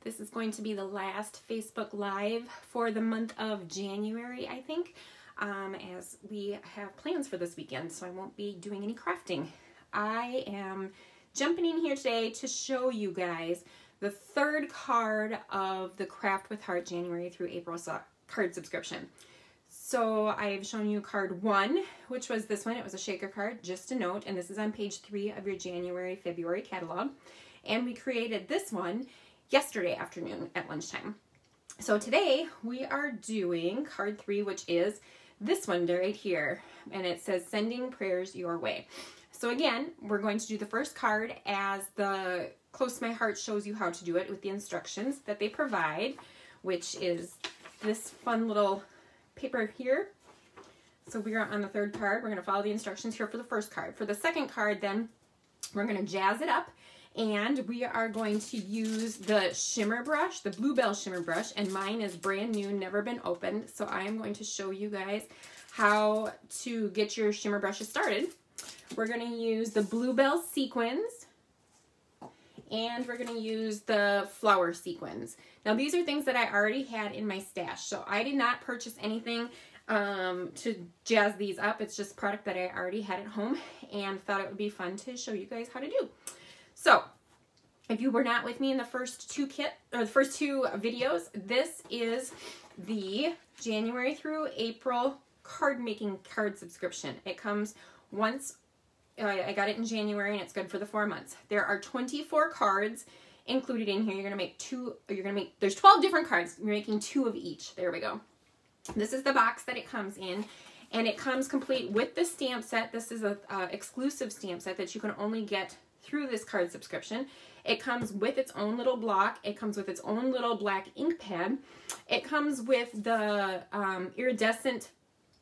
This is going to be the last Facebook Live for the month of January, I think, as we have plans for this weekend, so I won't be doing any crafting. I am jumping in here today to show you guys the third card of the Craft with Heart January through April card subscription. So I've shown you card 1, which was this one. It was a shaker card, just a note, and this is on page 3 of your January, February catalog. And we created this one yesterday afternoon at lunchtime. So today we are doing card 3, which is this one right here, and it says sending prayers your way. So again, we're going to do the first card as the Close to My Heart shows you how to do it with the instructions that they provide, which is this fun little paper here. So we are on the third card. We're going to follow the instructions here for the first card. For the second card, then, we're going to jazz it up, and we are going to use the shimmer brush, the Blue Belle Shimmer Brush, and mine is brand new, never been opened. So I am going to show you guys how to get your shimmer brushes started. We're going to use the Blue Belle Sequins, and we're going to use the Flower Sequins. Now these are things that I already had in my stash, so I did not purchase anything to jazz these up. It's just product that I already had at home and thought it would be fun to show you guys how to do. So if you were not with me in the first two videos, this is the January through April card making card subscription. It comes once. I got it in January, and it's good for the 4 months. There are 24 cards included in here. You're gonna make there's 12 different cards. You're making 2 of each. There we go. This is the box that it comes in, and it comes complete with the stamp set. This is a exclusive stamp set that you can only get through this card subscription. It comes with its own little block. It comes with its own little black ink pad. It comes with the iridescent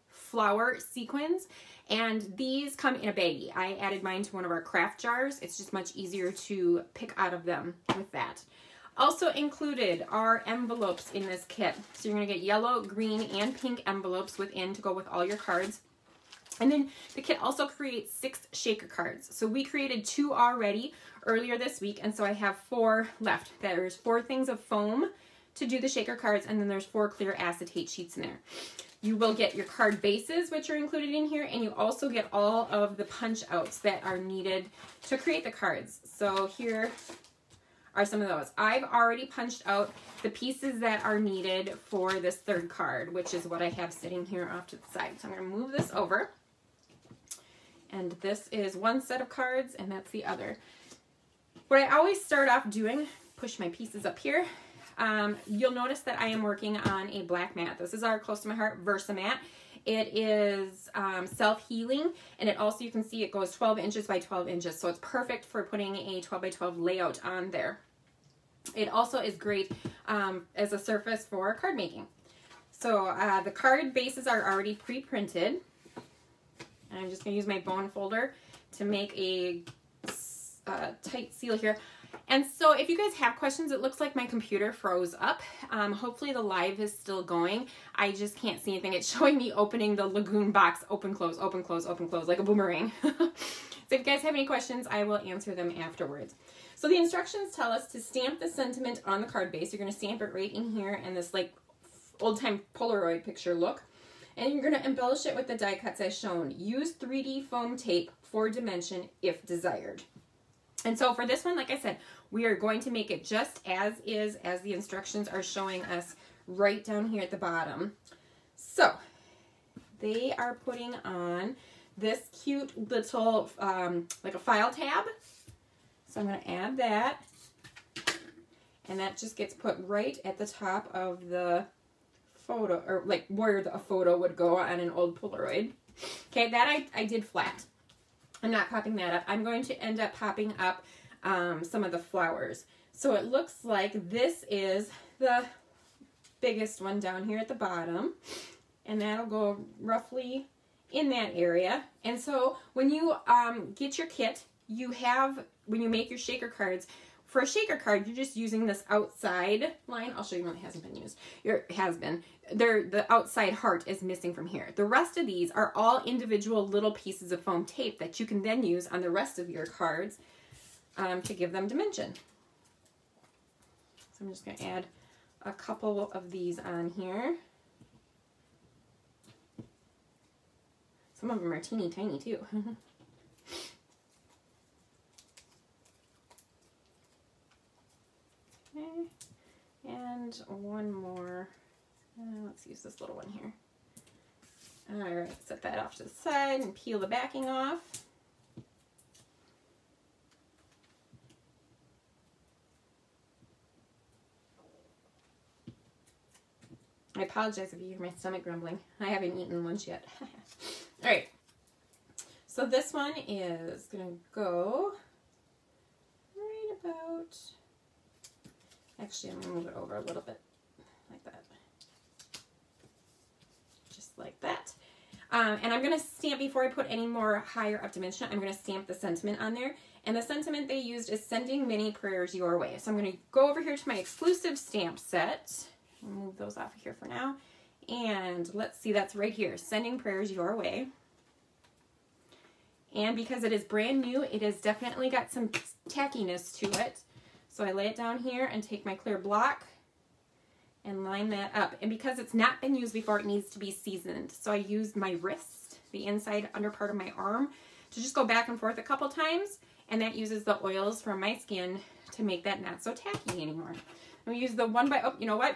flower sequins, and these come in a baggie. I added mine to one of our craft jars. It's just much easier to pick out of them with that. Also included are envelopes in this kit. So you're going to get yellow, green, and pink envelopes within to go with all your cards. And then the kit also creates 6 shaker cards. So we created 2 already earlier this week, and so I have 4 left. There's 4 things of foam to do the shaker cards, and then there's 4 clear acetate sheets in there. You will get your card bases, which are included in here, and you also get all of the punch outs that are needed to create the cards. So here are some of those. I've already punched out the pieces that are needed for this third card, which is what I have sitting here off to the side. So I'm going to move this over. And this is one set of cards, and that's the other. What I always start off doing, push my pieces up here, you'll notice that I am working on a black mat. This is our Close to My Heart Versa mat. It is self-healing, and it also, you can see it goes 12 inches by 12 inches, so it's perfect for putting a 12 by 12 layout on there. It also is great as a surface for card making. So the card bases are already pre-printed. I'm just going to use my bone folder to make a tight seal here. And so if you guys have questions, it looks like my computer froze up. Hopefully the live is still going. I just can't see anything. It's showing me opening the Lagoon box, open, close, open, close, open, close, like a boomerang. So if you guys have any questions, I will answer them afterwards. So the instructions tell us to stamp the sentiment on the card base. You're going to stamp it right in here in this like old-time Polaroid picture look. And you're going to embellish it with the die cuts as shown. Use 3D foam tape for dimension if desired. And so for this one, like I said, we are going to make it just as is, as the instructions are showing us right down here at the bottom. So they are putting on this cute little, like a file tab. So I'm going to add that. And that just gets put right at the top of the photo, or like where a photo would go on an old Polaroid. Okay, that I did flat. I'm not popping that up. I'm going to end up popping up some of the flowers. So it looks like this is the biggest one down here at the bottom, and that'll go roughly in that area. And so when you get your kit, you have, when you make your shaker cards, for a shaker card, you're just using this outside line. I'll show you one that hasn't been used. It has been. The outside heart is missing from here. The rest of these are all individual little pieces of foam tape that you can then use on the rest of your cards to give them dimension. So I'm just going to add a couple of these on here. Some of them are teeny tiny too. Okay, and one more. Let's use this little one here. All right, set that off to the side and peel the backing off. I apologize if you hear my stomach grumbling. I haven't eaten lunch yet. All right, so this one is gonna go right about, actually I'm gonna move it over a little bit, like that. Just like that. And I'm gonna stamp, before I put any more higher up dimension, I'm gonna stamp the sentiment on there. And the sentiment they used is sending many prayers your way. So I'm gonna go over here to my exclusive stamp set. I'll move those off of here for now. And let's see, that's right here, sending prayers your way. And because it is brand new, it has definitely got some tackiness to it. So I lay it down here and take my clear block and line that up. And because it's not been used before, it needs to be seasoned. So I used my wrist, the inside under part of my arm, to just go back and forth a couple times. And that uses the oils from my skin to make that not so tacky anymore. And we use the oh, you know what?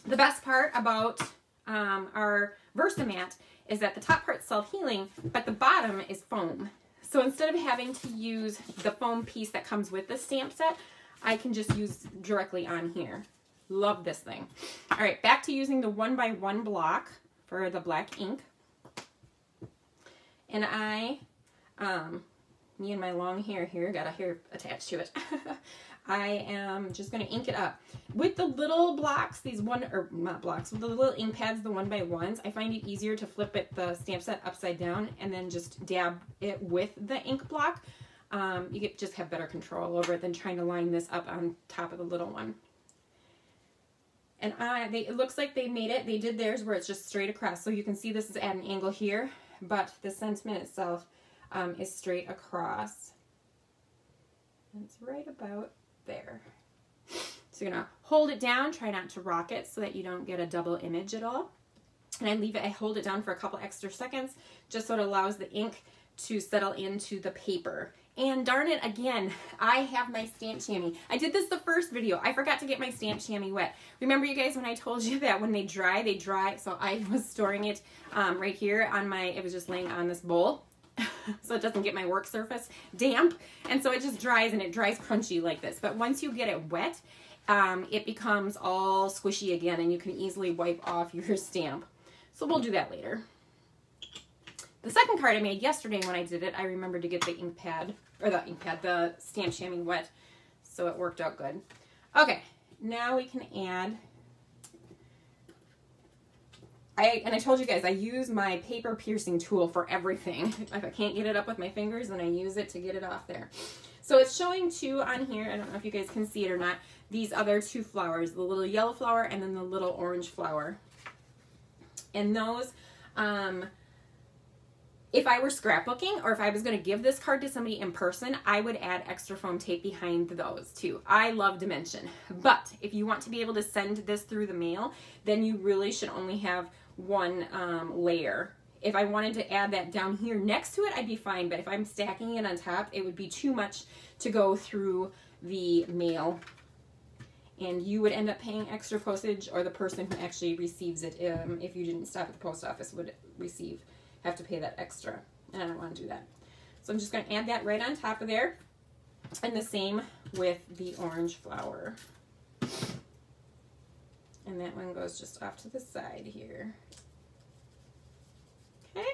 The best part about our Versamat is that the top part's self-healing, but the bottom is foam. So instead of having to use the foam piece that comes with the stamp set, I can just use directly on here. Love this thing. All right, back to using the 1x1 block for the black ink. And me and my long hair here, got a hair attached to it. I am just going to ink it up. With the little blocks, with the little ink pads, the 1x1s, I find it easier to flip the stamp set upside down and then just dab it with the ink block. You just have better control over it than trying to line this up on top of the little one. And it looks like they did theirs where it's just straight across. So you can see this is at an angle here, but the sentiment itself is straight across. And it's right about there. So you're gonna hold it down, try not to rock it so that you don't get a double image at all. And I hold it down for a couple extra seconds just so it allows the ink to settle into the paper. And darn it, again, I have my stamp chamois. I did this the first video. I forgot to get my stamp chamois wet. Remember, you guys, when I told you that when they dry. So I was storing it right here on it was just laying on this bowl so it doesn't get my work surface damp. And so it just dries, and it dries crunchy like this. But once you get it wet, it becomes all squishy again, and you can easily wipe off your stamp. So we'll do that later. The second card I made yesterday when I did it, I remembered to get the the stamp chamois wet, so it worked out good. Okay, now we can add, I told you guys, I use my paper piercing tool for everything. If I can't get it up with my fingers, then I use it to get it off there. So it's showing two on here, I don't know if you guys can see it or not, these other two flowers, the little yellow flower and then the little orange flower. And those, if I were scrapbooking or if I was going to give this card to somebody in person, I would add extra foam tape behind those too. I love dimension. But if you want to be able to send this through the mail, then you really should only have one layer. If I wanted to add that down here next to it, I'd be fine. But if I'm stacking it on top, it would be too much to go through the mail. And you would end up paying extra postage, or the person who actually receives it, if you didn't stop at the post office, would have to pay that extra, and I don't want to do that. So I'm just going to add that right on top of there, and the same with the orange flower. And that one goes just off to the side here. Okay,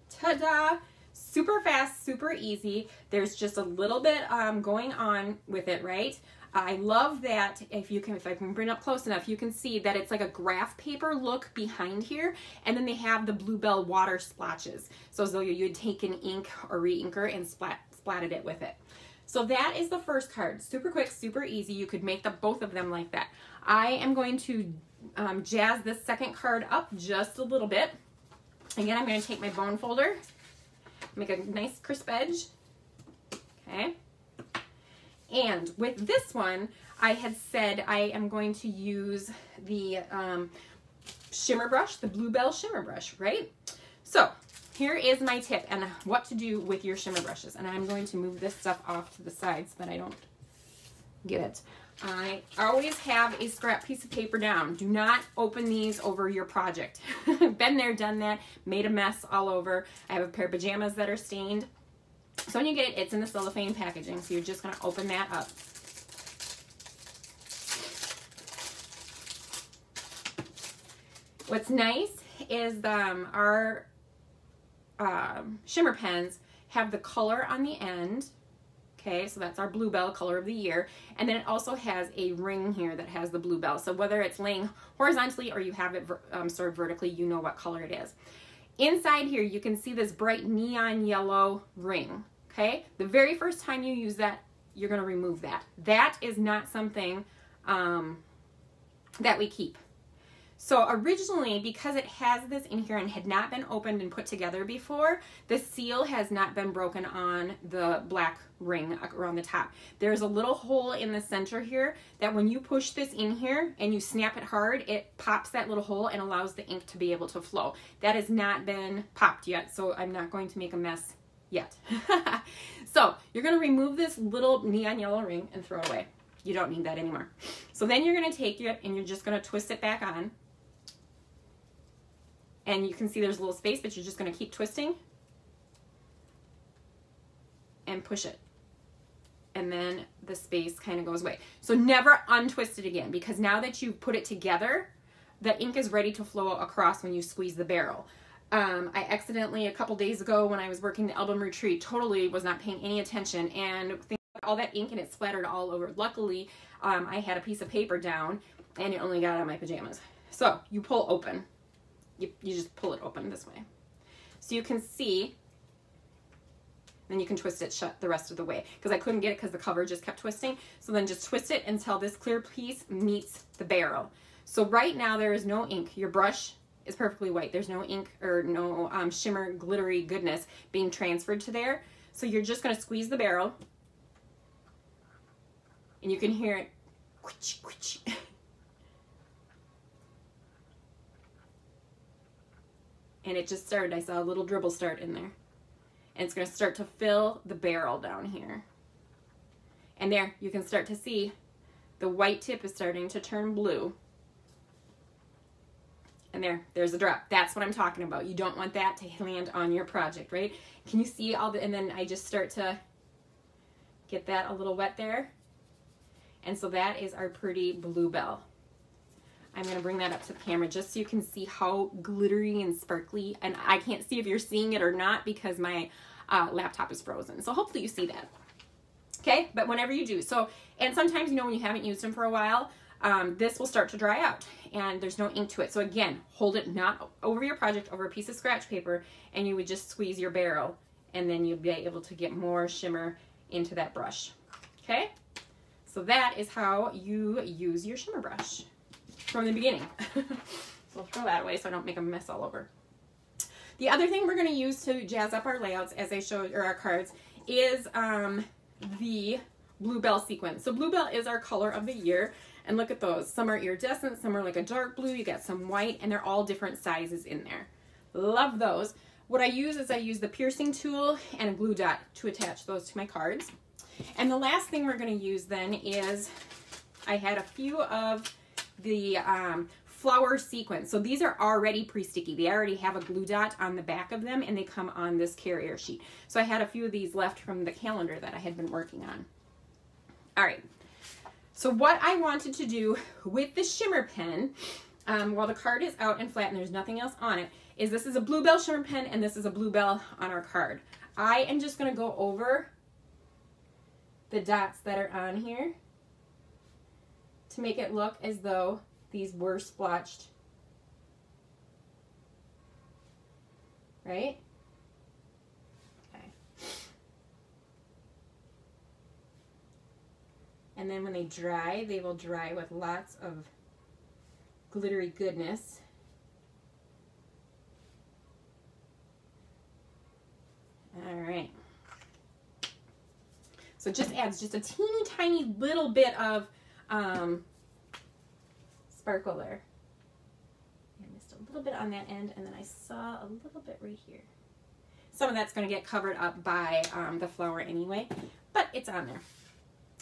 ta-da! Super fast, super easy. There's just a little bit going on with it, right? I love that if I can bring it up close enough, you can see that it's like a graph paper look behind here, and then they have the Blue Belle water splotches. So as though you'd taken ink or re-inker and splatted it with it. So that is the first card. Super quick, super easy. You could make both of them like that. I am going to jazz this second card up just a little bit. Again, I'm going to take my bone folder, make a nice crisp edge. Okay. And with this one, I had said I am going to use the shimmer brush, the Blue Belle Shimmer Brush, right? So here is my tip and what to do with your shimmer brushes. And I'm going to move this stuff off to the side so that I don't get it. I always have a scrap piece of paper down. Do not open these over your project. Been there, done that, made a mess all over. I have a pair of pajamas that are stained. So when you get it, it's in the cellophane packaging. So you're just going to open that up. What's nice is our shimmer pens have the color on the end. Okay, so that's our Blue Belle color of the year. And then it also has a ring here that has the Blue Belle. So whether it's laying horizontally or you have it sort of vertically, you know what color it is. Inside here, you can see this bright neon yellow ring. Okay, the very first time you use that, you're going to remove that. That is not something that we keep. So originally, because it has this in here and had not been opened and put together before, the seal has not been broken on the black ring around the top. There's a little hole in the center here that when you push this in here and you snap it hard, it pops that little hole and allows the ink to be able to flow. That has not been popped yet, so I'm not going to make a mess yet. So you're going to remove this little neon yellow ring and throw it away. You don't need that anymore. So then you're going to take it and you're just going to twist it back on. And you can see there's a little space, but you're just going to keep twisting and push it. And then the space kind of goes away. So never untwist it again, because now that you've put it together, the ink is ready to flow across when you squeeze the barrel. I accidentally, a couple days ago when I was working the album retreat, totally was not paying any attention and all that ink and it splattered all over. Luckily, I had a piece of paper down and it only got on my pajamas. So you pull open. You just pull it open this way. So you can see, then you can twist it shut the rest of the way. Because I couldn't get it because the cover just kept twisting. So then just twist it until this clear piece meets the barrel. So right now there is no ink. Your brush is perfectly white. There's no ink or no shimmer glittery goodness being transferred to there. So you're just going to squeeze the barrel. And you can hear it. Quitch, quitch. And it just started. I saw a little dribble start in there. And it's going to start to fill the barrel down here. And there, you can start to see the white tip is starting to turn blue. And there's a drop. That's what I'm talking about. You don't want that to land on your project, right? Can you see all the, and then I just start to get that a little wet there. And so that is our pretty Blue Belle. I'm going to bring that up to the camera just so you can see how glittery and sparkly, and I can't see if you're seeing it or not because my laptop is frozen. So hopefully you see that. Okay, but whenever you do, so, and sometimes, you know, when you haven't used them for a while, this will start to dry out and there's no ink to it. So again, hold it not over your project, over a piece of scratch paper, and you would just squeeze your barrel and then you'll be able to get more shimmer into that brush. Okay, so that is how you use your shimmer brush from the beginning. So I'll throw that away so I don't make a mess all over. The other thing we're going to use to jazz up our layouts, as I showed, or our cards, is the Blue Belle Sequins. So Blue Belle is our color of the year, and look at those. Some are iridescent, some are like a dark blue, you got some white, and they're all different sizes in there. Love those. What I use is I use the piercing tool and a glue dot to attach those to my cards. And the last thing we're going to use then is, I had a few of the flower sequins. So these are already pre-sticky. They already have a glue dot on the back of them and they come on this carrier sheet. So I had a few of these left from the calendar that I had been working on. All right. So what I wanted to do with the shimmer pen, while the card is out and flat and there's nothing else on it, is this is a Blue Belle shimmer pen and this is a Blue Belle on our card. I am just going to go over the dots that are on here to make it look as though these were splotched, right? Okay. And then when they dry, they will dry with lots of glittery goodness. All right. So it just adds just a teeny tiny little bit of sparkle there. I missed a little bit on that end, and then I saw a little bit right here. Some of that's going to get covered up by the flower anyway, but it's on there.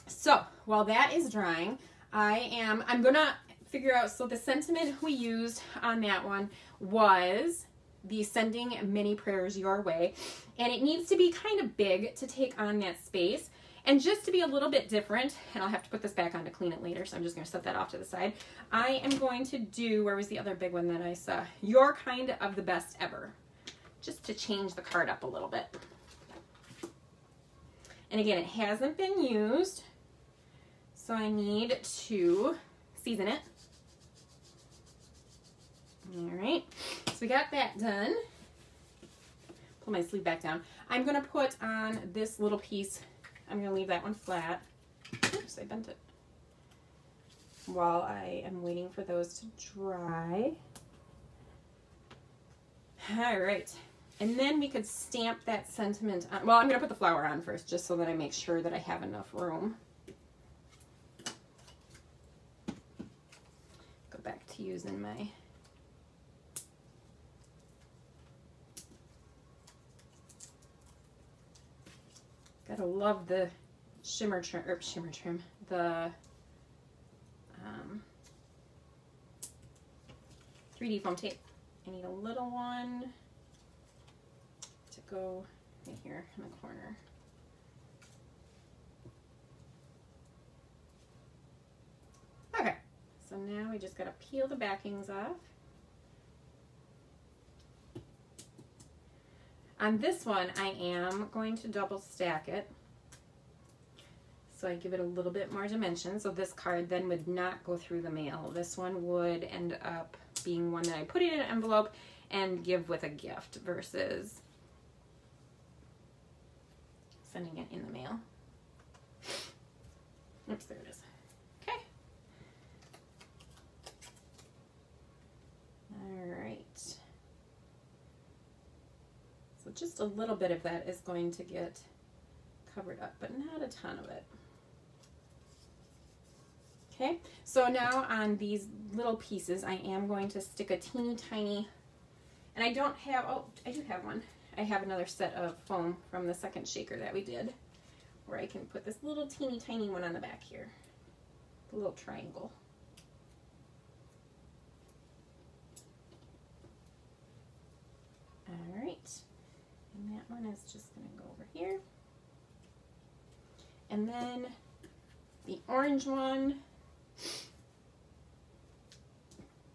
So while that is drying, I'm going to figure out, so the sentiment we used on that one was the sending many prayers your way, and it needs to be kind of big to take on that space. And just to be a little bit different, and I'll have to put this back on to clean it later, so I'm just going to set that off to the side. I am going to do, where was the other big one that I saw? Your Kind of the Best Ever. Just to change the card up a little bit. And again, it hasn't been used, so I need to season it. All right, so we got that done. Pull my sleeve back down. I'm going to put on this little piece. I'm going to leave that one flat. Oops, I bent it. While I am waiting for those to dry. All right. And then we could stamp that sentiment on. Well, I'm going to put the flower on first, just so that I make sure that I have enough room. Go back to using my... Gotta love the shimmer trim, the 3D foam tape. I need a little one to go right here in the corner. Okay, so now we just gotta peel the backings off. On this one, I am going to double stack it, so I give it a little bit more dimension. So this card then would not go through the mail. This one would end up being one that I put in an envelope and give with a gift versus sending it in the mail. Oops, there it is. Okay. All right. So just a little bit of that is going to get covered up, but not a ton of it. Okay, so now on these little pieces, I am going to stick a teeny tiny, and I don't have, oh, I do have one. I have another set of foam from the second shaker that we did, where I can put this little teeny tiny one on the back here, the little triangle. All right. And that one is just going to go over here. And then the orange one,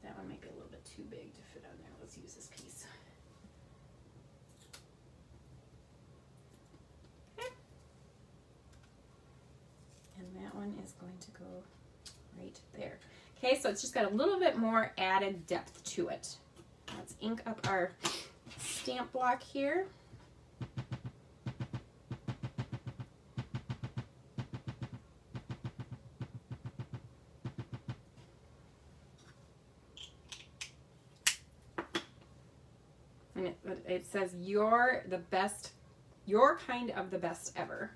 that one might be a little bit too big to fit on there. Let's use this piece. Okay. And that one is going to go right there. Okay, so it's just got a little bit more added depth to it. Let's ink up our stamp block here. And it says you're the best, your kind of the best ever.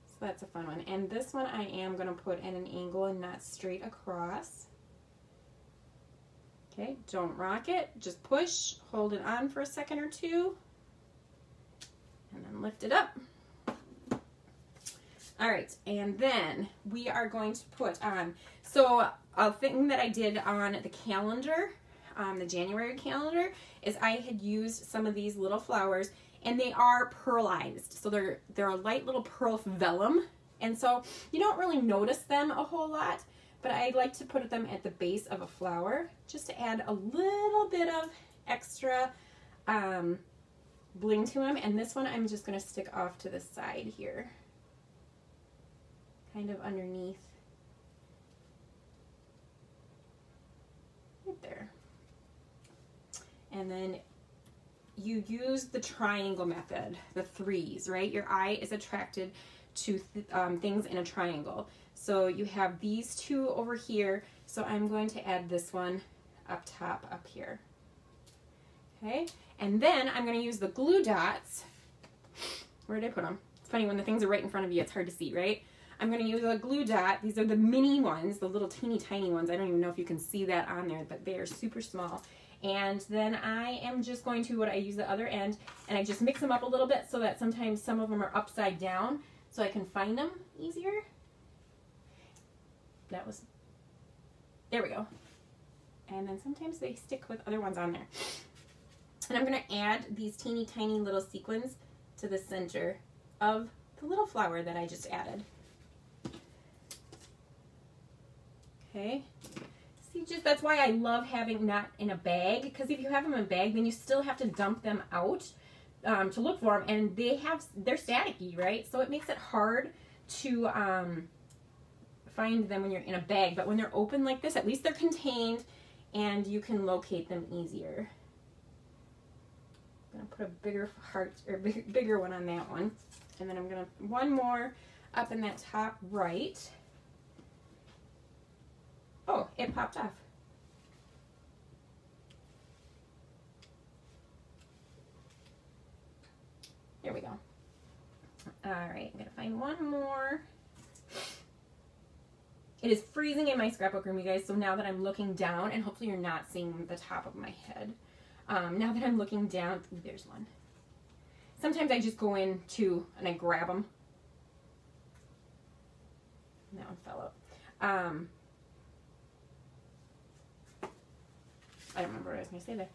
So that's a fun one. And this one I am going to put in an angle and not straight across. Okay, don't rock it. Just push, hold it on for a second or two, and then lift it up. All right, and then we are going to put on, so a thing that I did on the calendar, the January calendar, is I had used some of these little flowers, and they are pearlized. So they're a light little pearl vellum, and so you don't really notice them a whole lot, but I like to put them at the base of a flower just to add a little bit of extra bling to them. And this one I'm just going to stick off to the side here, kind of underneath, right there. And then you use the triangle method, the threes, right? Your eye is attracted to things in a triangle. So you have these two over here, so I'm going to add this one up top up here. Okay, and then I'm going to use the glue dots. Where did I put them? It's funny when the things are right in front of you, it's hard to see, right? I'm going to use a glue dot. These are the mini ones, the little teeny tiny ones. I don't even know if you can see that on there, but they are super small. And then I am just going to, I use the other end, and I just mix them up a little bit so that sometimes some of them are upside down so I can find them easier. There we go. And then sometimes they stick with other ones on there. And I'm going to add these teeny tiny little sequins to the center of the little flower that I just added. Okay, see, that's why I love having not in a bag, because if you have them in a bag, then you still have to dump them out to look for them, and they're staticky, right? So it makes it hard to find them when you're in a bag. But when they're open like this, at least they're contained, and you can locate them easier. I'm gonna put a bigger heart, or bigger one on that one, and then I'm gonna one more up in that top right. Oh, it popped off. There we go. All right, I'm gonna find one more. It is freezing in my scrapbook room, you guys, so now that I'm looking down, and hopefully you're not seeing the top of my head. Now that I'm looking down, ooh, there's one. Sometimes I just go in too and I grab them. That one fell out. I don't remember what I was going to say there.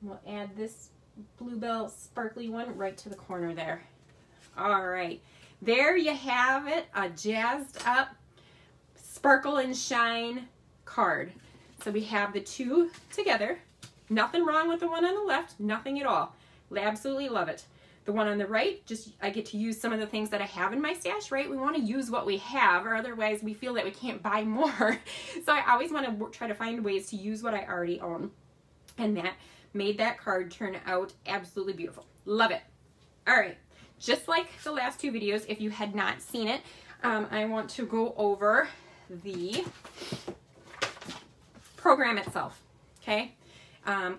We'll add this Blue Belle sparkly one right to the corner there. All right, there you have it, a jazzed up sparkle and shine card. So we have the two together. Nothing wrong with the one on the left, nothing at all. Absolutely love it. The one on the right, just I get to use some of the things that I have in my stash, right? We want to use what we have, or otherwise we feel that we can't buy more. So I always want to try to find ways to use what I already own. And that made that card turn out absolutely beautiful. Love it. All right, just like the last two videos, if you had not seen it, I want to go over the program itself, okay?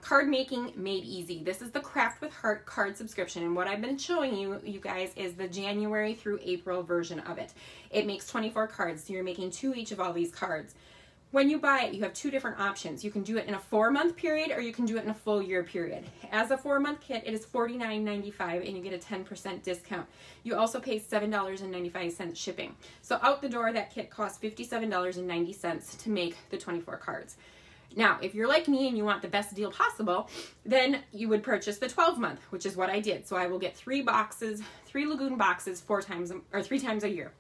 Card making made easy. This is the Craft with Heart card subscription, and what I've been showing you guys is the January through April version of it. It makes 24 cards, so you're making 2 each of all these cards. When you buy it, you have 2 different options. You can do it in a 4-month period, or you can do it in a full year period. As a 4-month kit, it is $49.95, and you get a 10% discount. You also pay $7.95 shipping. So out the door, that kit costs $57.90 to make the 24 cards. Now, if you're like me and you want the best deal possible, then you would purchase the 12-month, which is what I did. So I will get 3 boxes, 3 Lagoon boxes 3 times a year.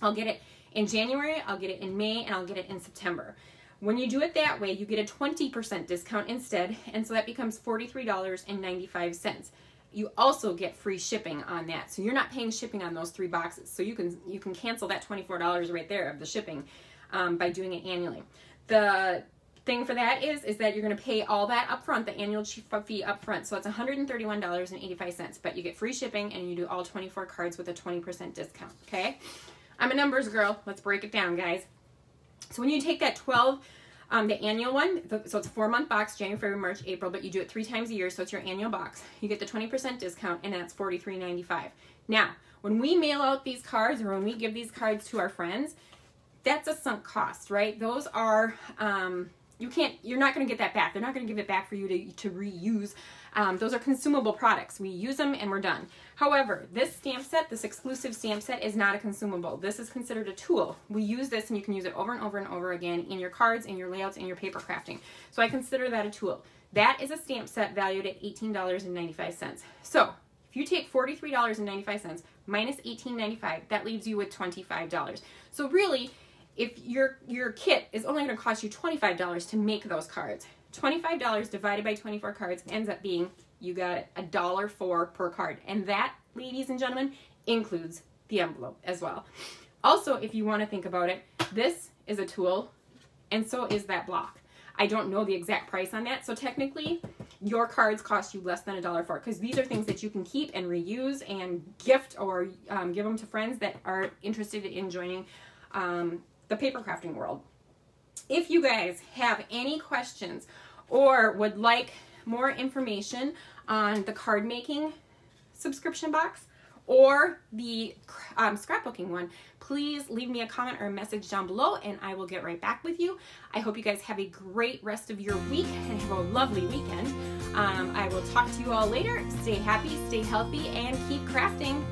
I'll get it in January, I'll get it in May, and I'll get it in September. When you do it that way, you get a 20% discount instead, and so that becomes $43.95. You also get free shipping on that, so you're not paying shipping on those 3 boxes. So you can cancel that $24 right there of the shipping by doing it annually. The thing for that is that you're going to pay all that up front, the annual fee up front. So it's $131.85, but you get free shipping and you do all 24 cards with a 20% discount, okay? I'm a numbers girl. Let's break it down, guys. So when you take that 12, the annual one, so it's a 4-month box, January, February, March, April, but you do it 3 times a year, so it's your annual box. You get the 20% discount, and that's $43.95. Now, when we mail out these cards, or when we give these cards to our friends, that's a sunk cost, right? Those are, you're not going to get that back. They're not going to give it back for you to reuse. Those are consumable products. We use them and we're done. However, this stamp set, this exclusive stamp set, is not a consumable. This is considered a tool. We use this and you can use it over and over and over again in your cards, in your layouts, in your paper crafting. So I consider that a tool. That is a stamp set valued at $18.95. So if you take $43.95 minus $18.95, that leaves you with $25. So really, if your kit is only going to cost you $25 to make those cards, $25 divided by 24 cards ends up being, you got $1.04 per card. And that, ladies and gentlemen, includes the envelope as well. Also, if you want to think about it, this is a tool, and so is that block. I don't know the exact price on that, so technically your cards cost you less than $1.04, because these are things that you can keep and reuse and gift or give them to friends that are interested in joining the paper crafting world. If you guys have any questions or would like more information on the card making subscription box or the scrapbooking one, please leave me a comment or a message down below and I will get right back with you. I hope you guys have a great rest of your week and have a lovely weekend. I will talk to you all later. Stay happy, stay healthy, and keep crafting.